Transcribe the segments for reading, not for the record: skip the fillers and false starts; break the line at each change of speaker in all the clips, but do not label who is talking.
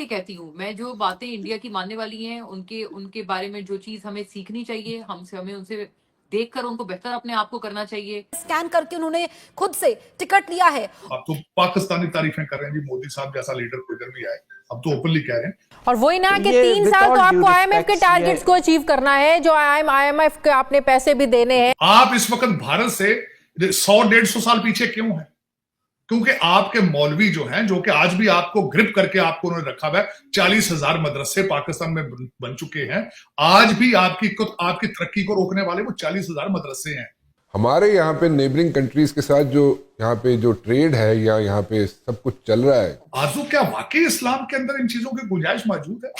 कहती हूँ, मैं जो बातें इंडिया की मानने वाली हैं, उनके उनके बारे में जो चीज हमें सीखनी चाहिए, हमें उनसे देखकर उनको बेहतर अपने आप को करना चाहिए।
स्कैन करके उन्होंने खुद से टिकट लिया है।
अब तो पाकिस्तानी तारीफें कर रहे हैं जी, मोदी साहब जैसा लीडर कोई इधर भी आए, अब तो ओपनली कह रहे हैं।
और वही ना कि
ये
3 साल तो आपको आईएमएफ के टारगेट्स
ये
को अचीव करना है, जो आईएमएफ के आपने पैसे भी देने हैं।
आप इस वक्त भारत से 100-150 साल पीछे क्यों हैं? क्योंकि आपके मौलवी जो हैं, जो कि आज भी आपको ग्रिप करके आपको उन्होंने रखा हुआ है, 40,000 मदरसे पाकिस्तान में बन चुके हैं। आज भी आपकी तरक्की को रोकने वाले वो 40,000 मदरसे हैं।
हमारे यहाँ पे नेबरिंग कंट्रीज के साथ जो यहाँ पे जो ट्रेड है या यहाँ पे सब कुछ चल रहा है,
आजू क्या वाकई इस्लाम के अंदर इन चीजों की गुंजाइश मौजूद है?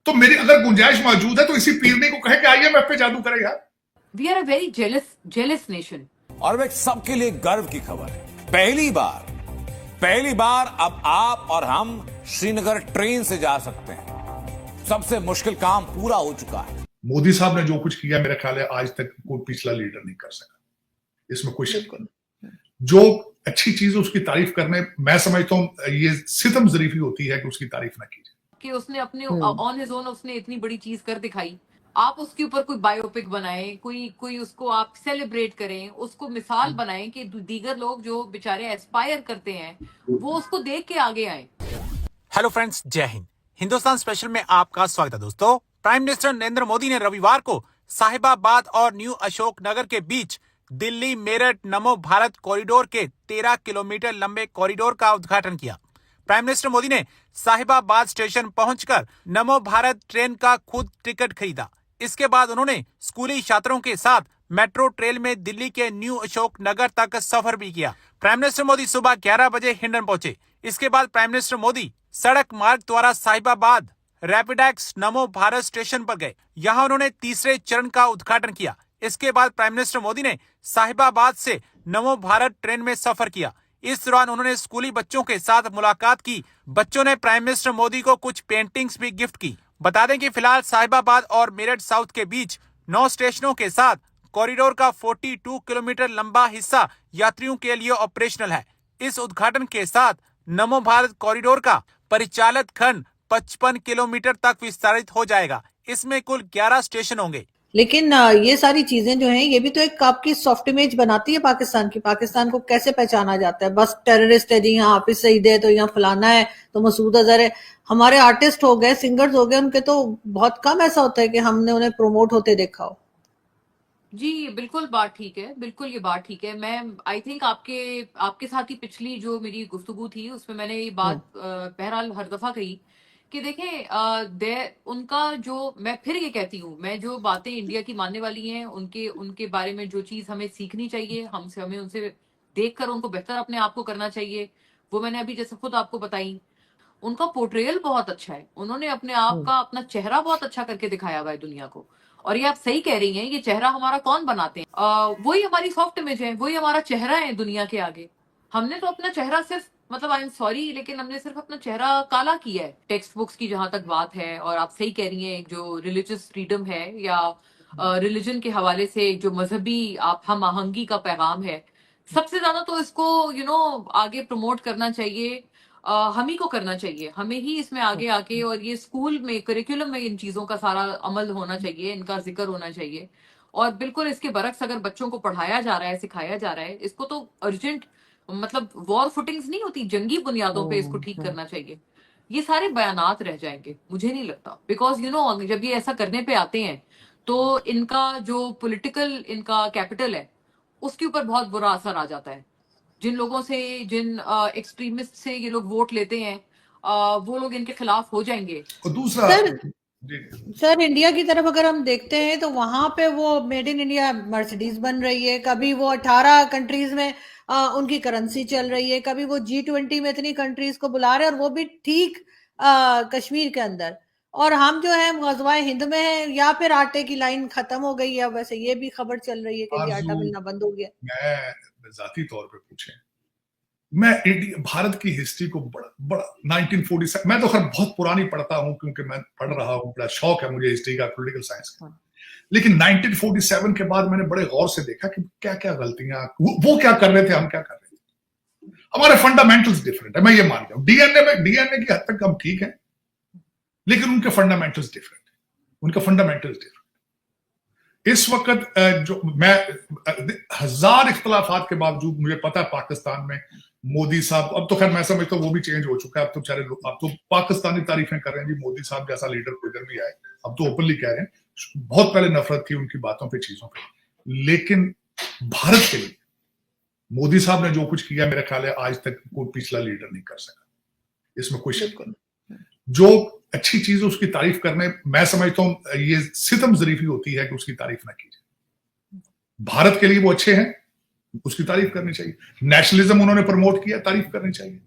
तो मेरी अगर गुंजाइश मौजूद है तो इसी पीरने को कहे कि आईएमएफ पे जादू करे यार।
We are a very jealous nation.
और वह सबके लिए गर्व की खबर है, पहली बार अब आप और हम श्रीनगर ट्रेन से जा सकते हैं। सबसे मुश्किल काम पूरा हो चुका है।
मोदी साहब ने जो कुछ किया, मेरा ख्याल है आज तक कोई पिछला लीडर नहीं कर सका, इसमें कोई शक नहीं। जो अच्छी चीज उसकी तारीफ करने, मैं समझता हूं ये सितम ज़रीफी होती है कि उसकी तारीफ ना की जाए।
कि उसने अपने ऑन हिज ओन उसने इतनी बड़ी चीज कर दिखाई, आप उसके ऊपर कोई बायोपिक बनाएं, कोई उसको आप सेलिब्रेट करें, उसको मिसाल बनाएं कि दीगर लोग जो बेचारे एस्पायर करते हैं वो उसको देख के आगे आए।
हेलो फ्रेंड्स, जय हिंद। हिंदुस्तान स्पेशल में आपका स्वागत है दोस्तों। प्राइम मिनिस्टर नरेंद्र मोदी ने रविवार को साहिबाबाद और न्यू अशोक नगर के बीच दिल्ली मेरठ नमो भारत कॉरिडोर के 13 किलोमीटर लंबे कॉरिडोर का उद्घाटन किया। प्राइम मिनिस्टर मोदी ने साहिबाबाद स्टेशन पहुंचकर नमो भारत ट्रेन का खुद टिकट खरीदा। इसके बाद उन्होंने स्कूली छात्रों के साथ मेट्रो ट्रेन में दिल्ली के न्यू अशोक नगर तक सफर भी किया। प्राइम मिनिस्टर मोदी सुबह 11 बजे हिंडन पहुंचे। इसके बाद प्राइम मिनिस्टर मोदी सड़क मार्ग द्वारा साहिबाबाद रैपिडेक्स नमो भारत स्टेशन पर गए। यहां उन्होंने तीसरे चरण का उद्घाटन किया। इसके बाद प्राइम मिनिस्टर मोदी ने साहिबाबाद से नमो भारत ट्रेन में सफर किया। इस दौरान उन्होंने स्कूली बच्चों के साथ मुलाकात की। बच्चों ने प्राइम मिनिस्टर मोदी को कुछ पेंटिंग्स भी गिफ्ट की। बता दें कि फिलहाल साहिबाबाद और मेरठ साउथ के बीच 9 स्टेशनों के साथ कॉरिडोर का 42 किलोमीटर लंबा हिस्सा यात्रियों के लिए ऑपरेशनल है। इस उद्घाटन के साथ नमो भारत कॉरिडोर का परिचालित खंड 55 किलोमीटर तक विस्तारित हो जाएगा। इसमें कुल 11 स्टेशन होंगे।
लेकिन ये सारी चीजें जो हैं, ये भी तो एक आपकी सॉफ्ट इमेज बनाती है पाकिस्तान की। पाकिस्तान को कैसे पहचाना जाता है? बस टेररिस्ट है जी, यहाँ हाफिज सईद है, तो यहाँ फलाना है, तो मसूद अजहर है। हमारे आर्टिस्ट हो गए, सिंगर्स हो गए, उनके तो बहुत कम ऐसा होता है कि हमने उन्हें प्रमोट होते देखा हो।
जी बिल्कुल, बात ठीक है, बिल्कुल ये बात ठीक है। मैं आई थिंक आपके साथ ही पिछली जो मेरी गुफ्तगू थी उसमें मैंने ये बात बहरहाल हर दफा कही कि देखें, उनका जो, मैं फिर ये कहती हूँ, मैं जो बातें इंडिया की मानने वाली हैं, उनके बारे में जो चीज हमें सीखनी चाहिए, हमें उनसे देखकर उनको बेहतर अपने आप को करना चाहिए, वो मैंने अभी जैसे खुद आपको बताई। उनका पोर्ट्रेयल बहुत अच्छा है, उन्होंने अपने आप का, अपना चेहरा बहुत अच्छा करके दिखाया हुआ है दुनिया को। और ये आप सही कह रही हैं, ये चेहरा हमारा कौन बनाते हैं? वही हमारी सॉफ्ट इमेज है, वही हमारा चेहरा है दुनिया के आगे। हमने तो अपना चेहरा सिर्फ, मतलब आई एम सॉरी, लेकिन हमने सिर्फ अपना चेहरा काला किया है टेक्स्ट बुक्स की जहां तक बात है। और आप सही कह रही हैं, जो रिलीजियस फ्रीडम है या रिलीजन के हवाले से जो मजहबी आप हम आहंगी का पैगाम है, सबसे ज्यादा तो इसको आगे प्रमोट करना चाहिए। हम ही को करना चाहिए, हमें ही इसमें आगे आके, और ये स्कूल में करिकुलम में इन चीजों का सारा अमल होना चाहिए, इनका जिक्र होना चाहिए। और बिल्कुल इसके बरक्स अगर बच्चों को पढ़ाया जा रहा है, सिखाया जा रहा है, इसको तो अर्जेंट, मतलब वॉर फुटिंग्स नहीं होती, जंगी बुनियादों पे इसको ठीक करना चाहिए। ये सारे बयानात रह जाएंगे, मुझे नहीं लगता, बिकॉज जब ये ऐसा करने पे आते हैं तो इनका जो पॉलिटिकल इनका कैपिटल है उसके ऊपर बहुत बुरा असर आ जाता है। जिन लोगों से, जिन एक्सट्रीमिस्ट से ये लोग वोट लेते हैं, वो लोग इनके खिलाफ हो जाएंगे।
और दूसरा
सर इंडिया की तरफ अगर हम देखते हैं तो वहां पे वो मेड इन इंडिया मर्सिडीज बन रही है, कभी वो 18 कंट्रीज में उनकी करेंसी चल रही है, कभी वो G20 में इतनी कंट्रीज को बुला रहे हैं, और वो भी ठीक कश्मीर के अंदर। और हम जो है गज़वाए हिंद में है, या फिर आटे की लाइन खत्म हो गई है। वैसे ये भी खबर चल रही है कि आटा मिलना बंद हो गया।
मैं जाती तौर पे पूछे, मैं भारत की हिस्ट्री को बड़ा 1947, मैं तो खैर बहुत पुरानी पढ़ता हूं क्योंकि मैं पढ़ रहा हूं, बड़ा शौक है मुझे हिस्ट्री का, पॉलिटिकल साइंस का। लेकिन 1947 के बाद मैंने बड़े गौर से देखा कि क्या क्या गलतियां, वो क्या कर रहे थे, हम क्या कर रहे थे। हमारे फंडामेंटल्स डिफरेंट है, मैं ये मान रहा हूं। डीएनए की हद तक हम ठीक है, लेकिन उनके फंडामेंटल्स डिफरेंट, उनका फंडामेंटल्स डिफरेंट। इस वक्त जो मैं 1000 इख्तलाफात के बावजूद मुझे पता है पाकिस्तान में मोदी साहब, अब तो खैर मैं समझता हूँ वो भी चेंज हो चुका है, अब तो बेचारे लोग अब तो पाकिस्तानी तारीफें कर रहे हैं जी, मोदी साहब जैसा लीडर कोई इधर भी आए, अब तो ओपनली कह रहे हैं। बहुत पहले नफरत थी उनकी बातों पे, चीजों पे, लेकिन भारत के लिए मोदी साहब ने जो कुछ किया मेरा ख्याल है आज तक कोई पिछला लीडर नहीं कर सका, इसमें कोई शक नहीं। जो अच्छी चीज उसकी तारीफ करने, मैं समझता हूं ये सितम जरीफी होती है कि उसकी तारीफ ना की जाए। भारत के लिए वो अच्छे हैं, उसकी तारीफ करनी चाहिए। नेशनलिज्म उन्होंने प्रमोट किया, तारीफ करनी चाहिए।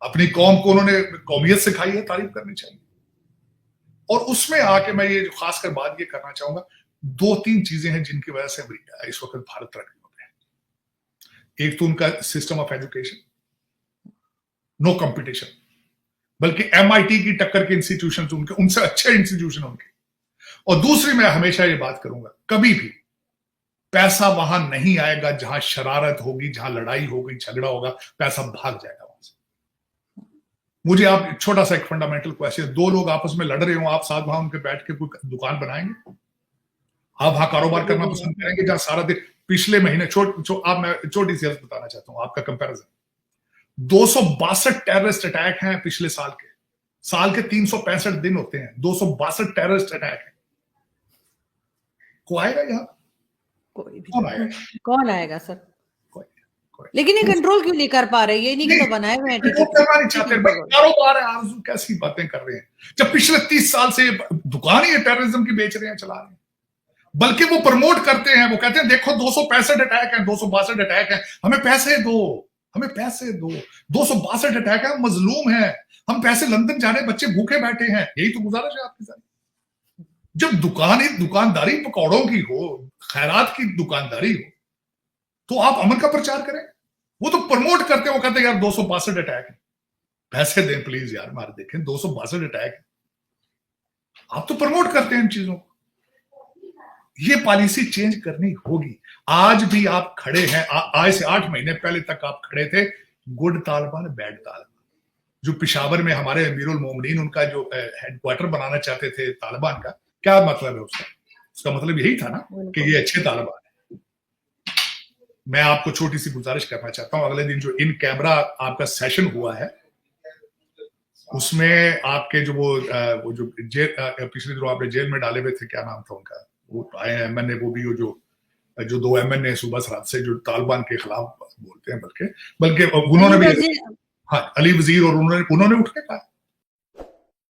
अपनी कौम को उन्होंने कौमियत सिखाई है, तारीफ करनी चाहिए। और उसमें आके मैं ये खासकर बात ये करना चाहूंगा, 2-3 चीजें हैं जिनकी वजह से इस वक्त भारत तरक्की हो रहा है। एक तो उनका system of education, no competition, बल्कि MIT की टक्कर के इंस्टीट्यूशन उनके, उनसे अच्छे इंस्टीट्यूशन उनके। और दूसरी, मैं हमेशा ये बात करूंगा, कभी भी पैसा वहां नहीं आएगा जहां शरारत होगी, जहां लड़ाई होगी, झगड़ा होगा, पैसा भाग जाएगा वहां से। मुझे आप छोटा सा एक फंडामेंटल क्वेश्चन, 2 लोग आपस में लड़ रहे हो, आप साथ वहां उनके बैठ के कोई दुकान बनाएंगे? आप वहां कारोबार करना पसंद करेंगे जहां सारा दिन, पिछले महीने आप, मैं छोटी सी बताना चाहता हूं आपका कंपैरिजन, 262 टेररिस्ट अटैक हैं पिछले साल के 365 दिन होते हैं, 262 टेररिस्ट अटैक है। को आएगा यहाँ?
कोई भी
कौन आएगा?
कौन आएगा सर?
कोई।
लेकिन ये कंट्रोल क्यों नहीं कर पा रहे? ये नहीं कि तो बनाए हुए हैं, ठीक है,
करना नहीं चाहते भाई, कारोबार है, आरज़ू कैसी बातें कर रहे हैं, जब पिछले 30 साल से दुकान ही टेररिज्म की बेच रहे हैं, चला रहे हैं। बल्कि वो प्रमोट करते हैं, वो कहते हैं देखो 265 अटैक है, 262 अटैक है, हमें पैसे दो, हमें पैसे दो, 262 अटैक है, हम मजलूम हैं, हम पैसे, लंदन जा रहे बच्चे भूखे बैठे हैं, यही तो गुजारिश है आपकी सारी। जब दुकानदारी पकौड़ों की हो, खैरात की दुकानदारी हो, तो आप अमन का प्रचार करें। वो तो प्रमोट करते हैं, वो कहते हैं यार 262 अटैक है, पैसे दें प्लीज यार, मार देखें 262 अटैक है। आप तो प्रमोट करते हैं इन चीजों को। ये पॉलिसी चेंज करनी होगी। आज भी आप खड़े हैं, आज से 8 महीने पहले तक आप खड़े थे, गुड तालिबान बैड तालिबान। जो पिशावर में हमारे अमीरुल मोमिनीन उनका जो हेडक्वार्टर बनाना चाहते थे तालिबान का, क्या मतलब है उसका मतलब यही था ना कि ये अच्छे तालिबान है। मैं आपको छोटी सी गुजारिश करना चाहता हूं, अगले दिन जो इन कैमरा आपका सेशन हुआ है, उसमें आपके जो वो जो पिछले दिनों आपने जेल में डाले हुए थे, क्या नाम था उनका, वो आए MNA, वो भी जो 2 MNA सुबह रात से जो तालिबान के खिलाफ बोलते हैं, बल्कि उन्होंने भी, हाँ, अली वजीर, और उन्होंने उठ के कहा